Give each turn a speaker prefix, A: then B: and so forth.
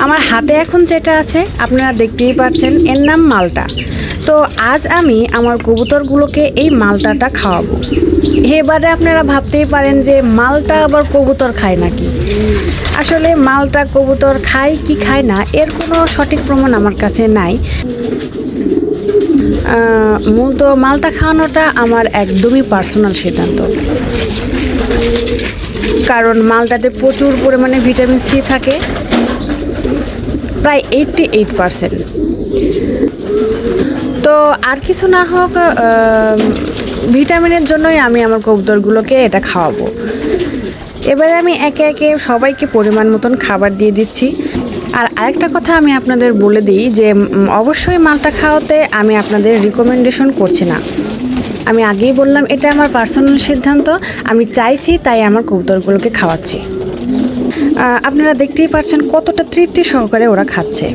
A: আমার হাতে এখন যেটা আছে আপনারা দেখতেই পাচ্ছেন, এর নাম মালটা। তো আজ আমি আমার কবুতরগুলোকে এই মালটাটা খাওয়াবো। এবারে আপনারা ভাবতেই পারেন যে মালটা আবার কবুতর খায় নাকি। আসলে মালটা কবুতর খায় কি খায় না এর কোনো সঠিক প্রমাণ আমার কাছে নাই। মূলত মালটা খাওয়ানোটা আমার একদমই পার্সোনাল সিদ্ধান্ত, কারণ মালটাতে প্রচুর পরিমাণে ভিটামিন সি থাকে, প্রায় 88%। তো আর কিছু না হোক, ভিটামিনের জন্যই আমি আমার কবুতরগুলোকে এটা খাওয়াবো। এবারে আমি একে একে সবাইকে পরিমাণ মতন খাবার দিয়ে দিচ্ছি। আর আরেকটা কথা আমি আপনাদের বলে দিই যে অবশ্যই মালটা খাওয়াতে আমি আপনাদের রিকমেন্ডেশন করছি না। আমি আগেই বললাম এটা আমার পার্সোনাল সিদ্ধান্ত, আমি চাইছি তাই আমার কবুতরগুলোকে খাওয়াচ্ছি। আপনারা দেখতেই পাচ্ছেন কতটা তৃপ্তি সহকারে ওরা খাচ্ছে।